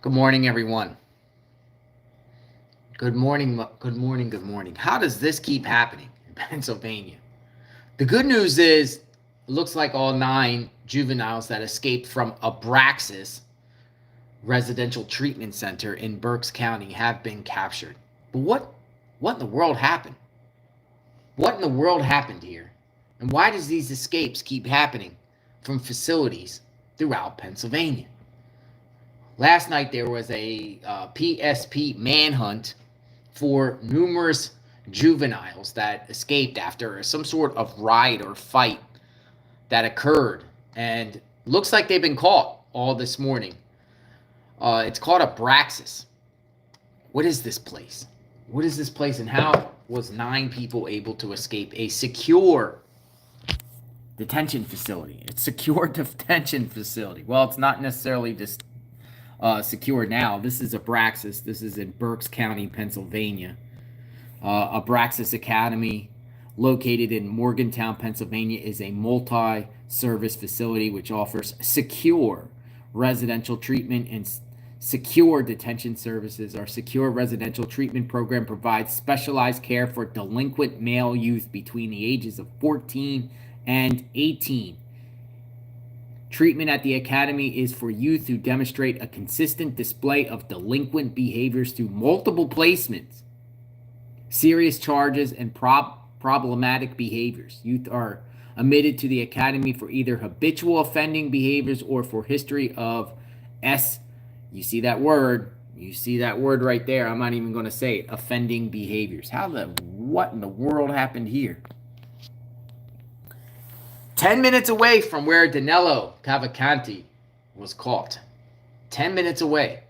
Good morning, everyone. Good morning, good morning, good morning. How does this keep happening in Pennsylvania? The good news is, it looks like all 9 juveniles that escaped from Abraxas Residential Treatment Center in Berks County have been captured. But what in the world happened? What in the world happened here? And why does these escapes keep happening from facilities throughout Pennsylvania? Last night there was a PSP manhunt for numerous juveniles that escaped after some sort of riot or fight that occurred, and looks like they've been caught all this morning. It's called Abraxas. What is this place? What is this place, and how was 9 people able to escape a secure detention facility? It's secure detention facility. Well, it's not necessarily just secure now. This is Abraxas. This is in Berks County, Pennsylvania. Abraxas Academy, located in Morgantown, Pennsylvania, is a multi-service facility which offers secure residential treatment and secure detention services. Our secure residential treatment program provides specialized care for delinquent male youth between the ages of 14 and 18. Treatment at the academy is for youth who demonstrate a consistent display of delinquent behaviors through multiple placements, serious charges, and problematic behaviors. Youth are admitted to the academy for either habitual offending behaviors or for history of you see that word right there. I'm not even going to say it. Offending behaviors. What in the world happened here? 10 minutes away from where Danelo Cavalcante was caught. 10 minutes away.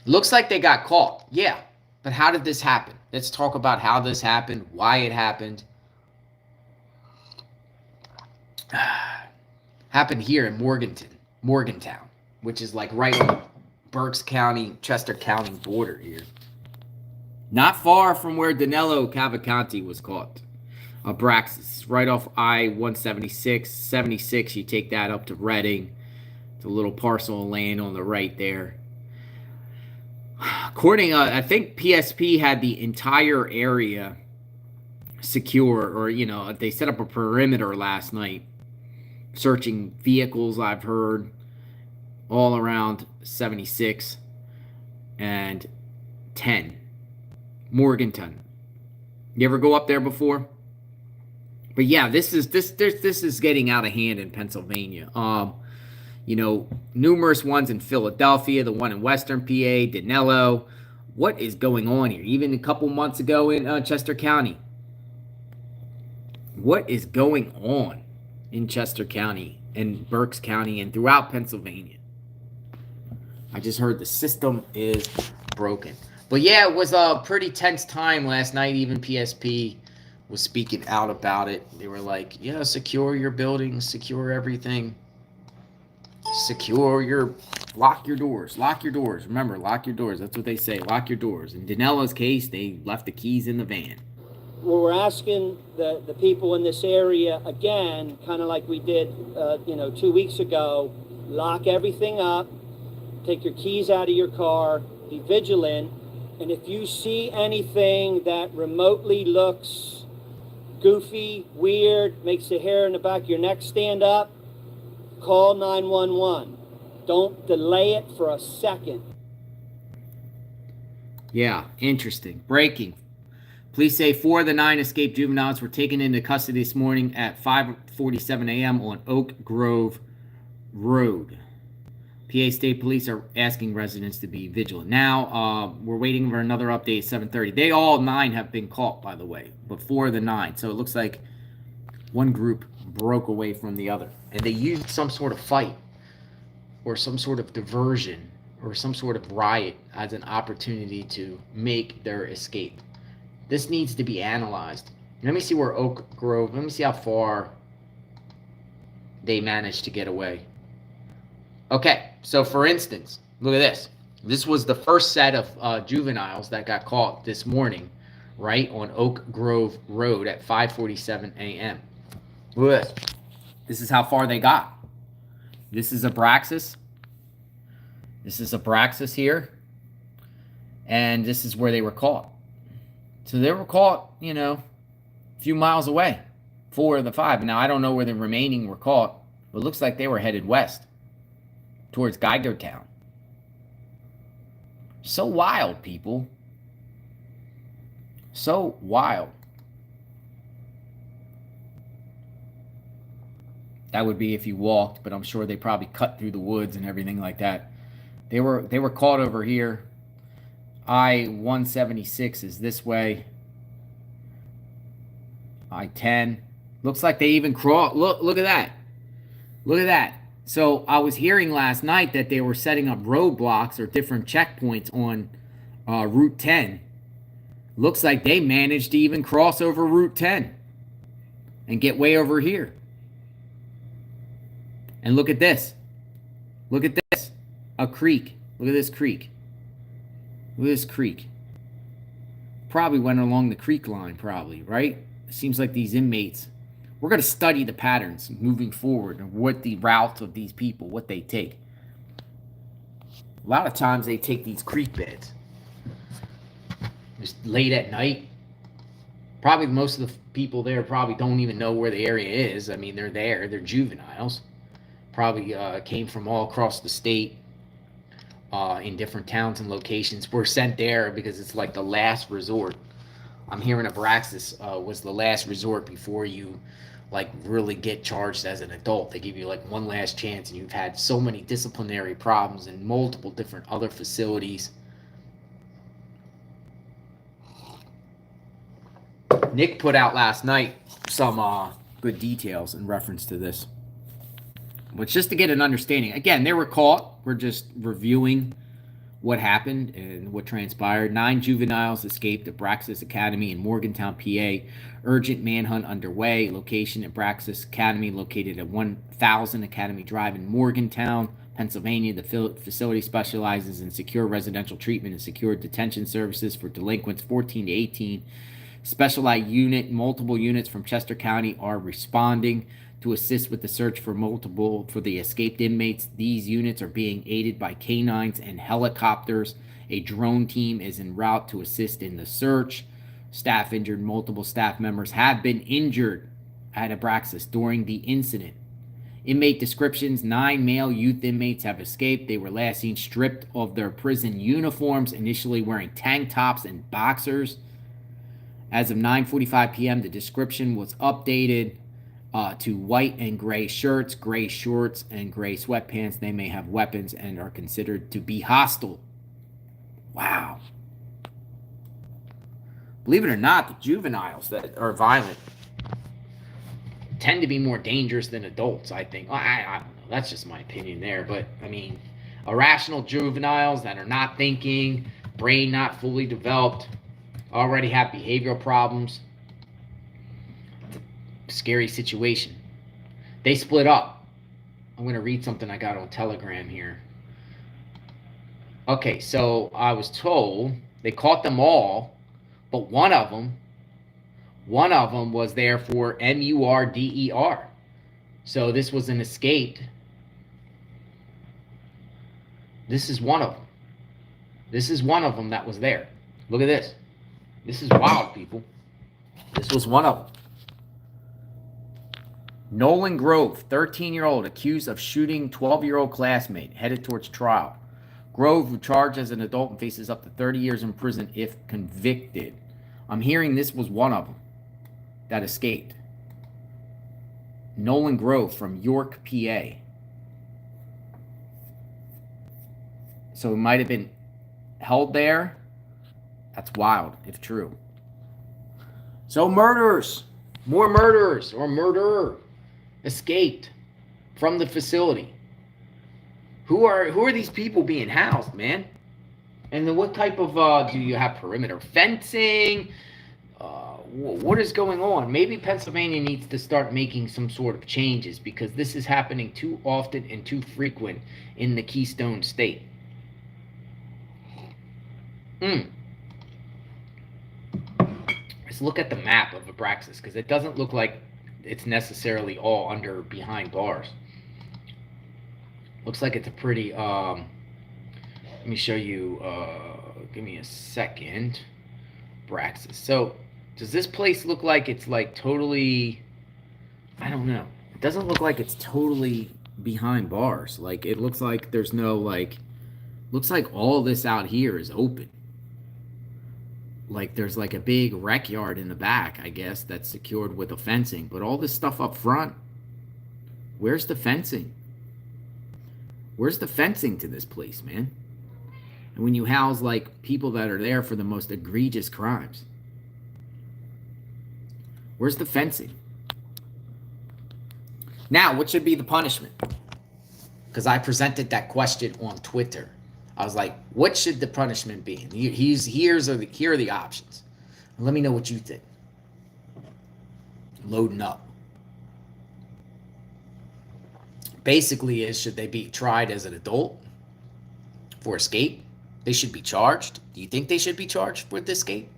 Looks like they got caught. Yeah. But how did this happen? Let's talk about how this happened, why it happened. Happened here in Morgantown, which is like right on the Berks County, Chester County border here. Not far from where Danelo Cavalcante was caught. Abraxas, right off I-176, 76. You take that up to Reading. It's a little parcel of land on the right there. According, I think PSP had the entire area secure, or, they set up a perimeter last night, searching vehicles, I've heard, all around 76 and 10. Morgantown. You ever go up there before? But yeah, this is getting out of hand in Pennsylvania. Numerous ones in Philadelphia, the one in Western PA, Danelo. What is going on here? Even a couple months ago in Chester County. What is going on in Chester County and Berks County and throughout Pennsylvania? I just heard the system is broken. But yeah, it was a pretty tense time last night. Even PSP was speaking out about it. They were like, yeah, secure your buildings, secure everything. Lock your doors. Remember, lock your doors. That's what they say. Lock your doors. In Danelo's case, they left the keys in the van. Well, we're asking the people in this area again, kind of like we did, 2 weeks ago, lock everything up, take your keys out of your car, be vigilant, and if you see anything that remotely looks goofy, weird, makes the hair in the back of your neck stand up, call 911. Don't delay it for a second. Yeah, interesting. Breaking. Police say 4 of the 9 escaped juveniles were taken into custody this morning at 5:47 a.m. on Oak Grove Road. PA State Police are asking residents to be vigilant. Now, we're waiting for another update at 7:30. They all 9 have been caught, by the way, but 4 of the 9. So it looks like one group broke away from the other. And they used some sort of fight or some sort of diversion or some sort of riot as an opportunity to make their escape. This needs to be analyzed. Let me see where Oak Grove, let me see how far they managed to get away. Okay, so for instance, look at this. This was the first set of juveniles that got caught this morning, right, on Oak Grove Road at 5:47 a.m. Look at this. This is how far they got. This is Abraxas. This is Abraxas here, and this is where they were caught. So they were caught, a few miles away, 4 of the 5. Now, I don't know where the remaining were caught, but it looks like they were headed west towards Geigertown. So wild, people. So wild. That would be if you walked, but I'm sure they probably cut through the woods and everything like that. They were caught over here. I-176 is this way. I-10. Looks like they even crossed. Look at that. Look at that. So I was hearing last night that they were setting up roadblocks or different checkpoints on Route 10. Looks like they managed to even cross over Route 10 and get way over here. And look at this. Look at this. A creek. Look at this creek. Look at this creek. Probably went along the creek line, probably, right? It seems like these inmates, we're going to study the patterns moving forward and what the routes of these people, what they take. A lot of times they take these creek beds. Just late at night. Probably most of the people there probably don't even know where the area is. I mean, they're there. They're juveniles. Probably came from all across the state in different towns and locations. Were sent there because it's like the last resort. I'm hearing Abraxas was the last resort before you like really get charged as an adult. They give you like one last chance, and you've had so many disciplinary problems in multiple different other facilities. Nick put out last night some good details in reference to this. But just to get an understanding, again, they were caught. We're just reviewing what happened and what transpired. 9 juveniles escaped Abraxas Academy in Morgantown, PA. Urgent manhunt underway. Location Abraxas Academy, located at 1000 Academy Drive in Morgantown, Pennsylvania. The facility specializes in secure residential treatment and secure detention services for delinquents 14 to 18. Specialized unit, multiple units from Chester County are responding to assist with the search for the escaped inmates. These units are being aided by canines and helicopters. A drone team is en route to assist in the search. Staff injured. Multiple staff members have been injured at Abraxas during the incident. Inmate descriptions: 9 male youth inmates have escaped. They were last seen stripped of their prison uniforms, initially wearing tank tops and boxers. As of 9:45 p.m., the description was updated to white and gray shirts, gray shorts, and gray sweatpants. They may have weapons and are considered to be hostile. Wow. Believe it or not, the juveniles that are violent tend to be more dangerous than adults, I think. I don't know. That's just my opinion there. But, I mean, irrational juveniles that are not thinking, brain not fully developed, already have behavioral problems. Scary situation. They split up. I'm going to read something I got on Telegram here. Okay, so I was told they caught them all, but one of them was there for MURDER. So this was an escaped. This is one of them. This is one of them that was there. Look at this. This is wild, people. This was one of them. Nolan Grove, 13-year-old, accused of shooting 12-year-old classmate, headed towards trial. Grove, charged as an adult and faces up to 30 years in prison if convicted. I'm hearing this was one of them that escaped. Nolan Grove from York, PA. So it might have been held there. That's wild, if true. So murderers, more murderers or murderer escaped from the facility. Who are these people being housed, man? And then what type of do you have perimeter fencing? What is going on? Maybe Pennsylvania needs to start making some sort of changes, because this is happening too often and too frequent in the Keystone State. Let's look at the map of Abraxas, because it doesn't look like it's necessarily all behind bars. Looks like it's a pretty Let me show you. Give me a second. Abraxas. So, does this place look like it's like totally? I don't know. It doesn't look like it's totally behind bars. Like it looks like there's no like. Looks like all this out here is open. Like there's like a big rec yard in the back, I guess, that's secured with a fencing. But all this stuff up front, where's the fencing? Where's the fencing to this place, man? And when you house like people that are there for the most egregious crimes, where's the fencing? Now, what should be the punishment? Because I presented that question on Twitter. I was like, what should the punishment be? And here are the options. Let me know what you think. Loading up. Basically, should they be tried as an adult for escape? They should be charged. Do you think they should be charged with escape?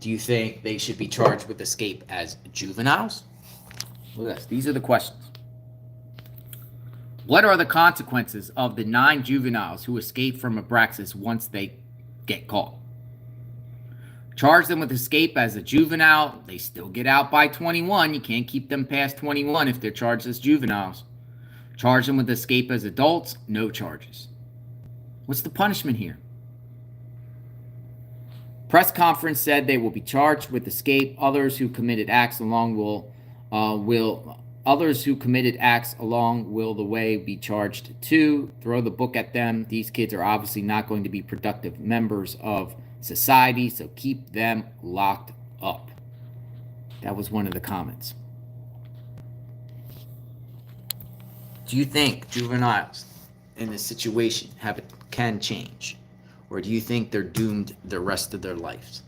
Do you think they should be charged with escape as juveniles? Look at this. These are the questions. What are the consequences of the 9 juveniles who escape from Abraxas once they get caught? Charge them with escape as a juvenile. They still get out by 21. You can't keep them past 21 if they're charged as juveniles. Charge them with escape as adults. No charges. What's the punishment here? Press conference said they will be charged with escape. Others who committed acts along Others who committed acts along will the way be charged too. Throw the book at them. These kids are obviously not going to be productive members of society, so keep them locked up. That was one of the comments. Do you think juveniles in this situation can change? Or do you think they're doomed the rest of their lives?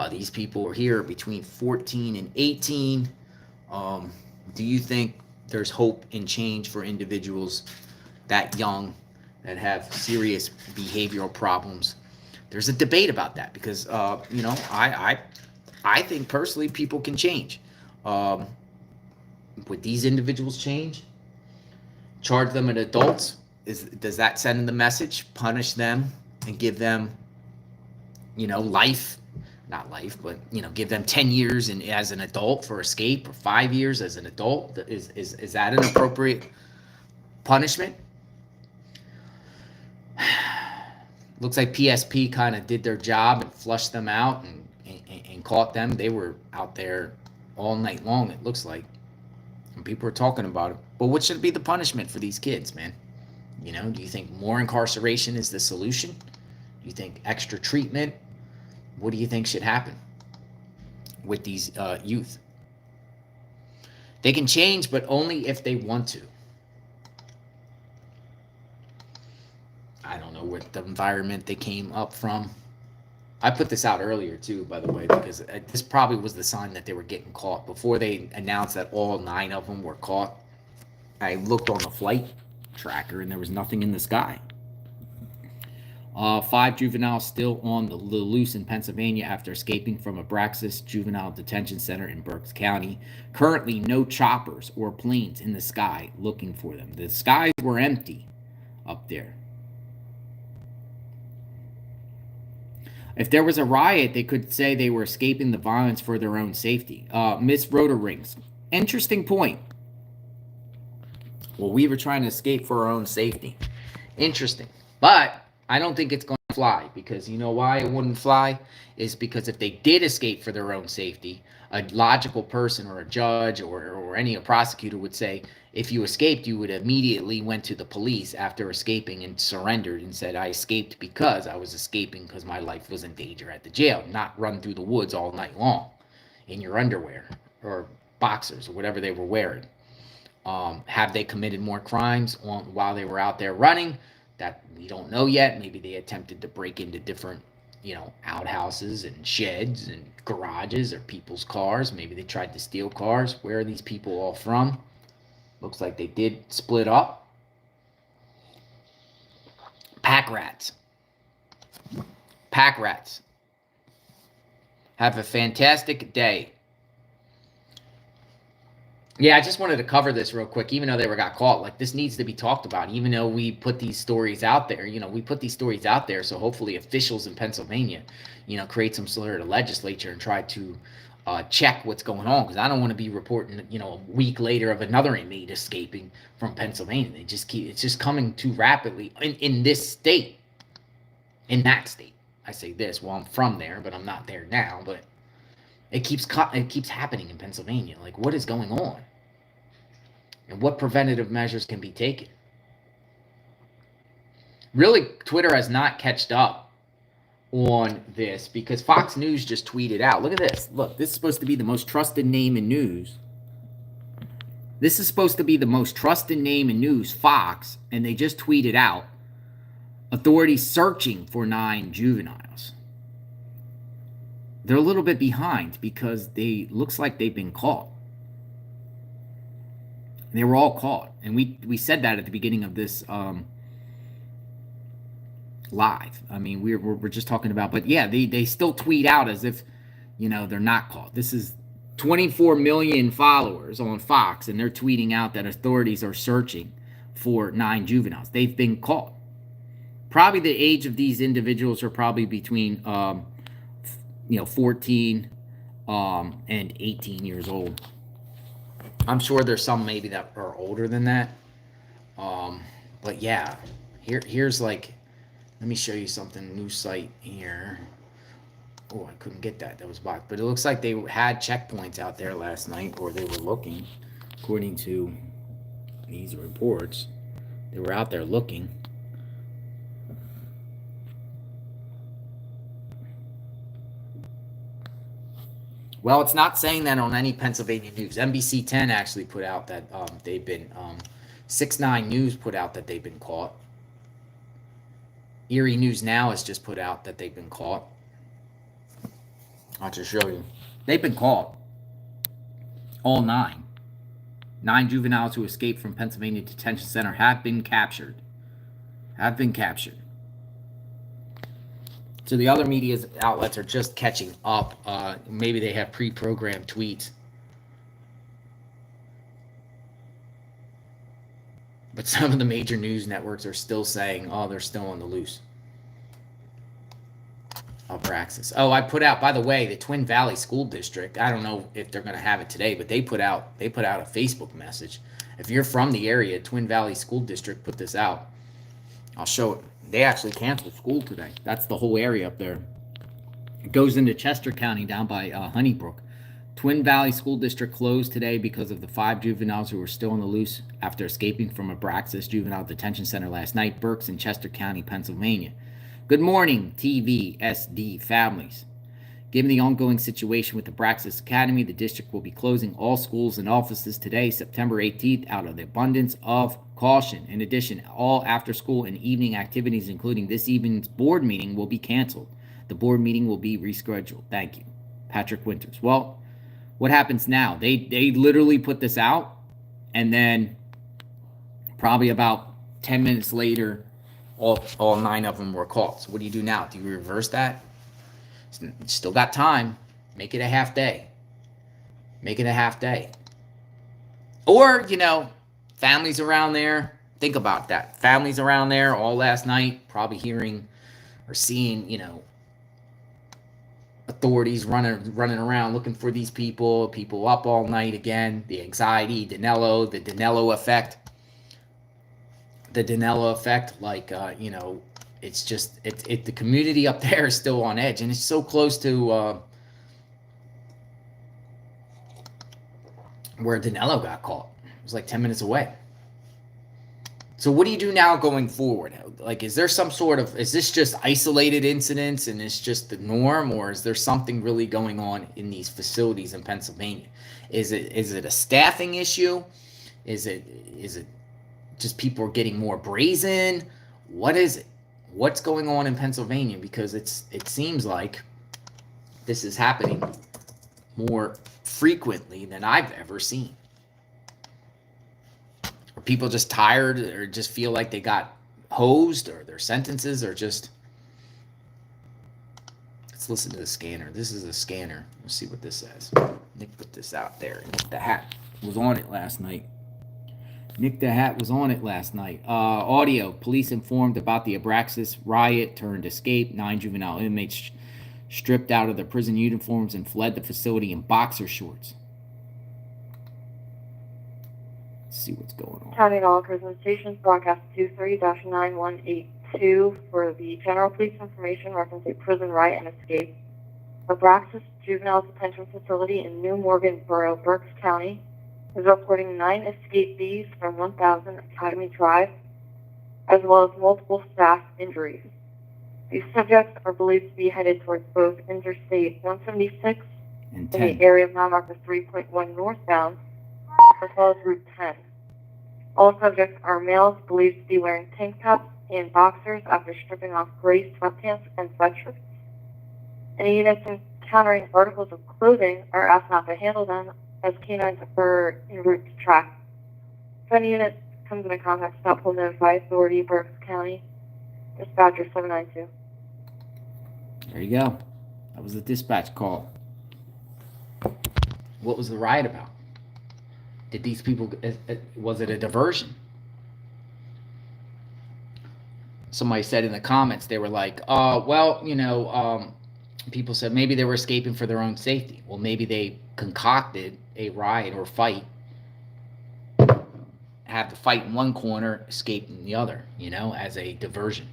These people are here between 14 and 18. Do you think there's hope and change for individuals that young that have serious behavioral problems? There's a debate about that because, I think personally people can change. Would these individuals change? Charge them as adults? Does that send the message? Punish them and give them, life? Not life, but give them 10 years as an adult for escape, or 5 years as an adult. Is that an appropriate punishment? Looks like PSP kind of did their job and flushed them out and caught them. They were out there all night long, it looks like, and people are talking about it. But what should be the punishment for these kids, man? Do you think more incarceration is the solution? Do you think extra treatment? What do you think should happen with these youth? They can change, but only if they want to. I don't know what the environment they came up from. I put this out earlier too, by the way, because this probably was the sign that they were getting caught. Before they announced that all 9 of them were caught, I looked on the flight tracker and there was nothing in the sky. 5 juveniles still on the loose in Pennsylvania after escaping from Abraxas Juvenile Detention Center in Berks County. Currently, no choppers or planes in the sky looking for them. The skies were empty up there. If there was a riot, they could say they were escaping the violence for their own safety. Miss Rotor Rings. Interesting point. Well, we were trying to escape for our own safety. Interesting. But I don't think it's going to fly, because you know why it wouldn't fly? Is because if they did escape for their own safety, a logical person or a judge or any prosecutor would say, if you escaped, you would immediately went to the police after escaping and surrendered and said, I escaped because I was escaping because my life was in danger at the jail, not run through the woods all night long in your underwear or boxers or whatever they were wearing. Have they committed more crimes while they were out there running? That we don't know yet. Maybe they attempted to break into different, outhouses and sheds and garages or people's cars. Maybe they tried to steal cars. Where are these people all from? Looks like they did split up. Pack rats. Pack rats. Have a fantastic day. Yeah, I just wanted to cover this real quick, even though they got caught. Like, this needs to be talked about, even though we put these stories out there. We put these stories out there, so hopefully officials in Pennsylvania, create some sort of legislature and try to check what's going on. Because I don't want to be reporting, a week later of another inmate escaping from Pennsylvania. It's just coming too rapidly in this state, in that state. I say this, well, I'm from there, but I'm not there now. But it keeps happening in Pennsylvania. Like, what is going on? And what preventative measures can be taken? Really, Twitter has not catched up on this because Fox News just tweeted out. Look at this. Look, this is supposed to be the most trusted name in news. This is supposed to be the most trusted name in news, Fox, and they just tweeted out, authorities searching for 9 juveniles. They're a little bit behind because looks like they've been caught. They were all caught. And we said that at the beginning of this live. I mean, we're just talking about, but yeah, they still tweet out as if, they're not caught. This is 24 million followers on Fox, and they're tweeting out that authorities are searching for 9 juveniles. They've been caught. Probably the age of these individuals are probably between, 14 and 18 years old. I'm sure there's some maybe that are older than that. But yeah, here's like, let me show you something, new site here. Oh, I couldn't get that. That was blocked. But it looks like they had checkpoints out there last night, or they were looking, according to these reports. They were out there looking. Well, it's not saying that on any Pennsylvania news. NBC 10 actually put out that they've been, 6-9 News put out that they've been caught. Erie News Now has just put out that they've been caught. I'll just show you. They've been caught. All 9. 9 juveniles who escaped from Pennsylvania Detention Center have been captured. So the other media outlets are just catching up. Maybe they have pre-programmed tweets. But some of the major news networks are still saying, oh, they're still on the loose. Abraxas. Oh, I put out, by the way, the Twin Valley School District. I don't know if they're going to have it today, but they put out a Facebook message. If you're from the area, Twin Valley School District put this out. I'll show it. They actually canceled school today. That's the whole area up there. It goes into Chester County down by Honeybrook. Twin Valley School District closed today because of the 5 juveniles who were still on the loose after escaping from Abraxas Juvenile Detention Center last night, Berks in Chester County, Pennsylvania. Good morning, TVSD families. Given the ongoing situation with Abraxas Academy, the district will be closing all schools and offices today, September 18th, out of the abundance of caution. In addition, all after-school and evening activities, including this evening's board meeting, will be canceled. The board meeting will be rescheduled. Thank you. Patrick Winters. Well, what happens now? They literally put this out, and then probably about 10 minutes later, all 9 of them were caught. So what do you do now? Do you reverse that? Still got time. Make it a half day. Or, families around there, think about that. Families around there all last night, probably hearing or seeing, authorities running around looking for these people up all night again. The anxiety, the Danelo effect. Like, it's just the community up there is still on edge, and it's so close to where Danelo got caught. It was like 10 minutes away. So what do you do now going forward? Like, is there is this just isolated incidents and it's just the norm, or is there something really going on in these facilities in Pennsylvania? Is it a staffing issue? Is it just people are getting more brazen? What is it? What's going on in Pennsylvania? Because it seems like this is happening more frequently than I've ever seen. Are people just tired or just feel like they got hosed, or their sentences are just... Let's listen to the scanner. This is a scanner. Let's see what this says. Nick put this out there in the hat. was on it last night. Nick the Hat was on it last night. Audio. Police informed about the Abraxas riot turned escape. 9 juvenile inmates stripped out of their prison uniforms and fled the facility in boxer shorts. Let's see what's going on. County Law Prison Stations broadcast 23-9182 for the general police information reference a prison riot and escape. Abraxas Juvenile Detention Facility in New Morgan Borough, Berks County, is reporting 9 escapees from 1000 Academy Drive, as well as multiple staff injuries. These subjects are believed to be headed towards both Interstate 176 And in 10. the area of mile marker 3.1 northbound, as well as Route 10. All subjects are males believed to be wearing tank tops and boxers after stripping off gray sweatpants and sweatshirts. Any units encountering articles of clothing are asked not to handle them, as canines are en route to track. If any unit comes into contact, stop, will notify authority, Berks County, dispatcher 792. There you go. That was the dispatch call. What was the riot about? Did these people, was it a diversion? Somebody said in the comments, they were like, people said maybe they were escaping for their own safety. Well, maybe they concocted a riot or fight, have the fight in one corner, escape in the other, as a diversion.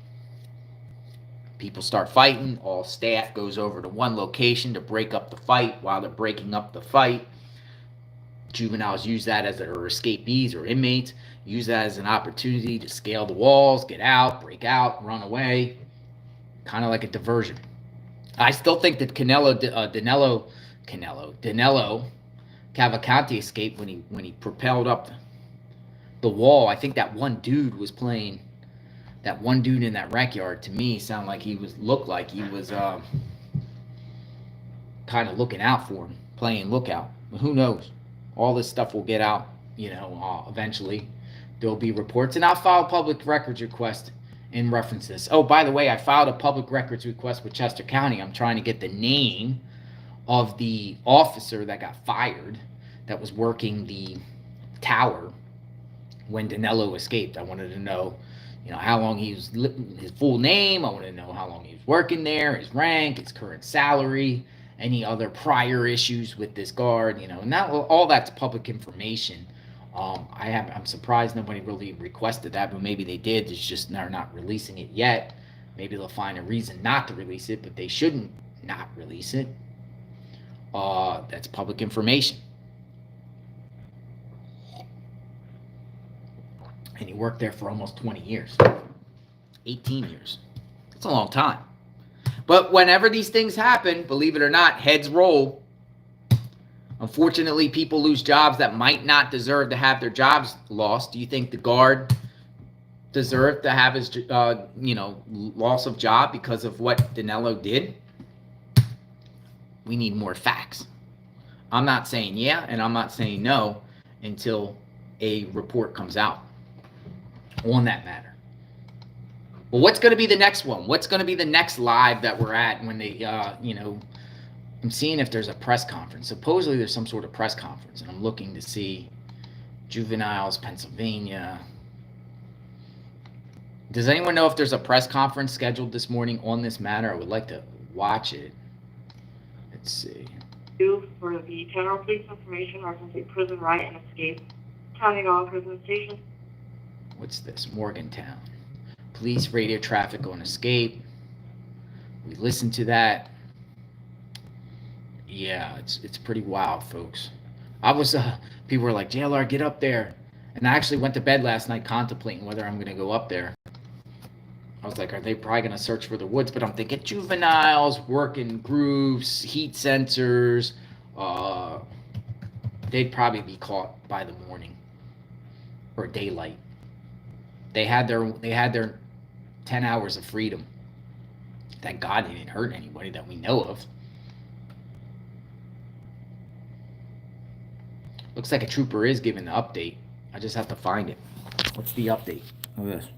People start fighting, all staff goes over to one location to break up the fight. While they're breaking up the fight, juveniles use that as or escapees or inmates use that as an opportunity to scale the walls, get out, break out, run away, kind of like a diversion. I still think that Danelo Cavalcante escaped when he propelled up the wall. I think that one dude was playing. That one dude in that rec yard, to me, sounded like looked like he was kind of looking out for him, playing lookout. But who knows? All this stuff will get out, eventually. There'll be reports, and I'll file a public records request in reference to this. Oh, by the way, I filed a public records request with Chester County. I'm trying to get the name of the officer that got fired that was working the tower when Danelo escaped. I wanted to know, how long he was, his full name. I wanted to know how long he was working there, his rank, his current salary, any other prior issues with this guard, and that all that's public information. I'm surprised nobody really requested that, but maybe they did. It's just they're not releasing it yet. Maybe they'll find a reason not to release it, but they shouldn't not release it. That's public information. And he worked there for almost 20 years. 18 years. That's a long time. But whenever these things happen, believe it or not, heads roll. Unfortunately, people lose jobs that might not deserve to have their jobs lost. Do you think the guard deserved to have his, loss of job because of what Danelo did? We need more facts. I'm not saying yeah, and I'm not saying no until a report comes out on that matter. Well, what's going to be the next one? What's going to be the next live that we're at when they, I'm seeing if there's a press conference. Supposedly there's some sort of press conference, and I'm looking to see Juveniles, Pennsylvania. Does anyone know if there's a press conference scheduled this morning on this matter? I would like to watch it. Let's see. For the general police information reference a prison riot and escape. County Law Prison Station. What's this? Morgantown. Police radio traffic on escape. We listened to that. Yeah, it's pretty wild, folks. I was people were like, JLR, get up there. And I actually went to bed last night contemplating whether I'm going to go up there. I was like, are they probably going to search for the woods? But I'm thinking juveniles, working groups, heat sensors. They'd probably be caught by the morning or daylight. They had their 10 hours of freedom. Thank God they didn't hurt anybody that we know of. Looks like a trooper is giving the update. I just have to find it. What's the update? Look at this.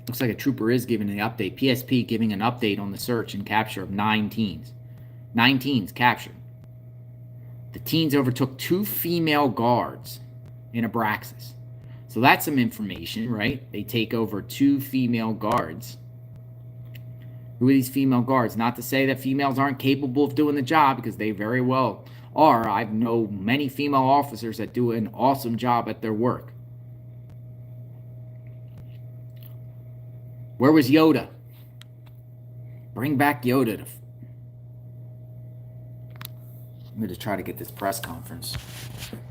Looks like a trooper is giving the update. PSP giving an update on the search and capture of 9 teens. 9 teens captured. The teens overtook 2 female guards in Abraxas. So that's some information, right? They take over 2 female guards. Who are these female guards? Not to say that females aren't capable of doing the job, because they very well are. I know many female officers that do an awesome job at their work. Where was Yoda? Bring back Yoda. I'm going to try to get this press conference.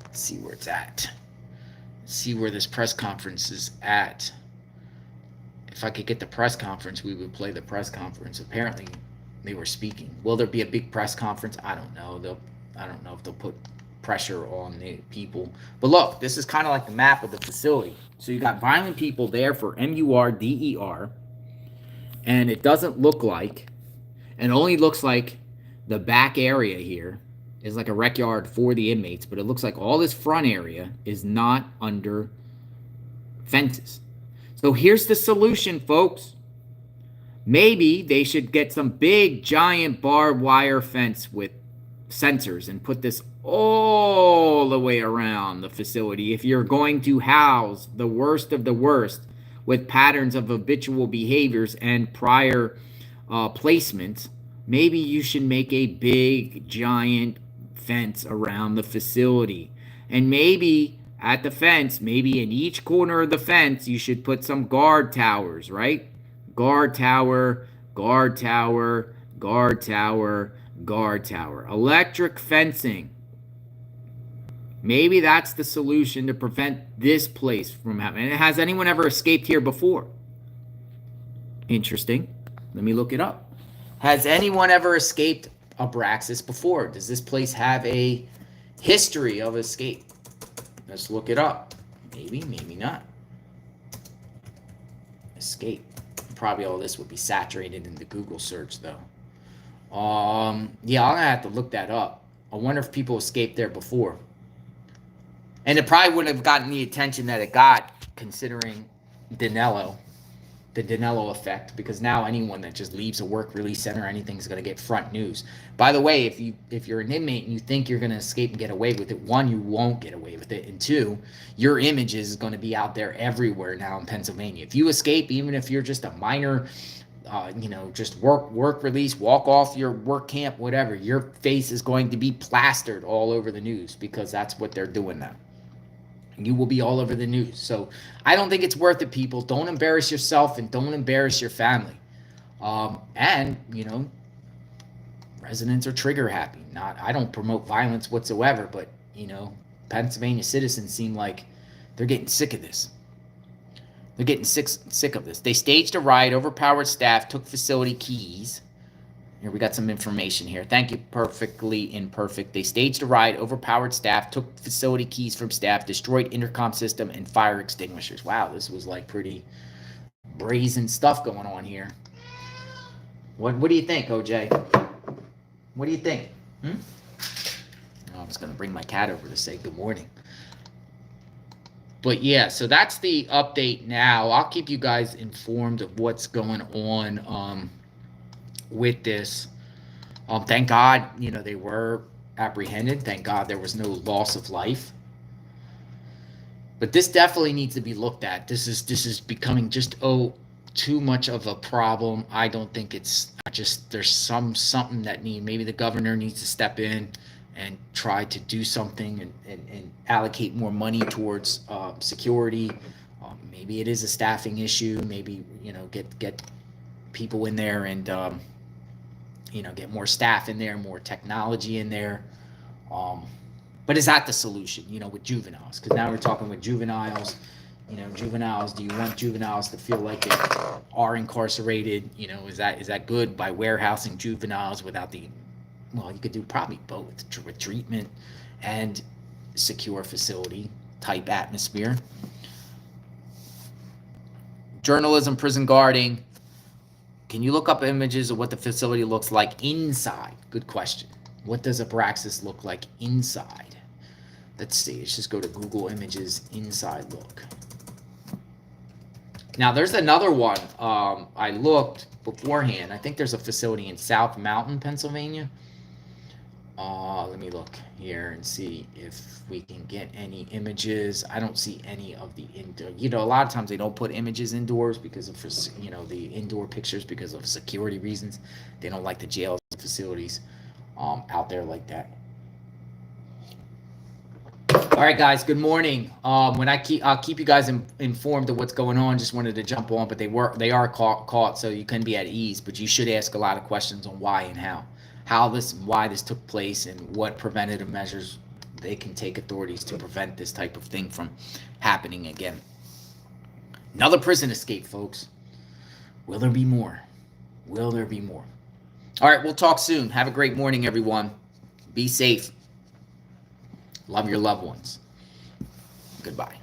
Let's see where it's at. See where this press conference is at. If I could get the press conference, we would play the press conference. Apparently, they were speaking. Will there be a big press conference? I don't know. I don't know if they'll put pressure on the people. But look, this is kind of like the map of the facility. So you got violent people there for MURDER, and it doesn't look like, and only looks like the back area here is like a rec yard for the inmates, but it looks like all this front area is not under fences. So here's the solution, folks. Maybe they should get some big, giant barbed wire fence with sensors and put this all the way around the facility. If you're going to house the worst of the worst with patterns of habitual behaviors and prior placements, maybe you should make a big, giant fence around the facility. And maybe at the fence, maybe in each corner of the fence, you should put some guard towers, right? Guard tower, guard tower, guard tower, guard tower. Electric fencing. Maybe that's the solution to prevent this place from happening. And has anyone ever escaped here before? Interesting. Let me look it up. Has anyone ever escaped Abraxas before? Does this place have a history of escape? Let's look it up. Maybe, maybe not. Escape. Probably all this would be saturated in the Google search, though. Yeah, I'm gonna have to look that up. I wonder if people escaped there before. And it probably wouldn't have gotten the attention that it got, considering Danelo, the Danelo effect, because now anyone that just leaves a work release center or anything is going to get front news. By the way, if you're an inmate and you think you're going to escape and get away with it, one, you won't get away with it, and two, your image is going to be out there everywhere now in Pennsylvania. If you escape, even if you're just a minor, just work release, walk off your work camp, whatever, your face is going to be plastered all over the news, because that's what they're doing now. You will be all over the news. So I don't think it's worth it, people. Don't embarrass yourself and don't embarrass your family. Residents are trigger happy. I don't promote violence whatsoever, but, Pennsylvania citizens seem like they're getting sick of this. They're getting sick of this. They staged a riot, overpowered staff, took facility keys. Here, we got some information here. Thank you, Perfectly Imperfect. They staged a riot, overpowered staff, took facility keys from staff, destroyed intercom system, and fire extinguishers. Wow, this was like pretty brazen stuff going on here. What do you think, OJ? What do you think? Oh, I'm just going to bring my cat over to say good morning. But yeah, so that's the update now. I'll keep you guys informed of what's going on with this. Thank God, they were apprehended. Thank God there was no loss of life. But this definitely needs to be looked at. This is becoming just too much of a problem. I don't think it's just, there's something that maybe the governor needs to step in and try to do something and allocate more money towards security. Maybe it is a staffing issue. Maybe get people in there and get more staff in there, more technology in there. But is that the solution, with juveniles? Because now we're talking with juveniles. Juveniles, do you want juveniles to feel like they are incarcerated? Is that good by warehousing juveniles without you could do probably both, treatment and secure facility type atmosphere. Journalism, prison guarding. Can you look up images of what the facility looks like inside? Good question. What does Abraxas look like inside? Let's see. Let's just go to Google Images inside look. Now, there's another one. I looked beforehand. I think there's a facility in South Mountain, Pennsylvania. Let me look here and see if we can get any images. I don't see any of the indoor. You know, a lot of times they don't put images indoors because of, you know, the indoor pictures because of security reasons. They don't like the jails and facilities out there like that. All right, guys. Good morning. I'll keep you guys informed of what's going on. Just wanted to jump on, but they are caught, so you can be at ease. But you should ask a lot of questions on why and why this took place, and what preventative measures they can take, authorities, to prevent this type of thing from happening again. Another prison escape, folks. Will there be more? Will there be more? All right, we'll talk soon. Have a great morning, everyone. Be safe. Love your loved ones. Goodbye.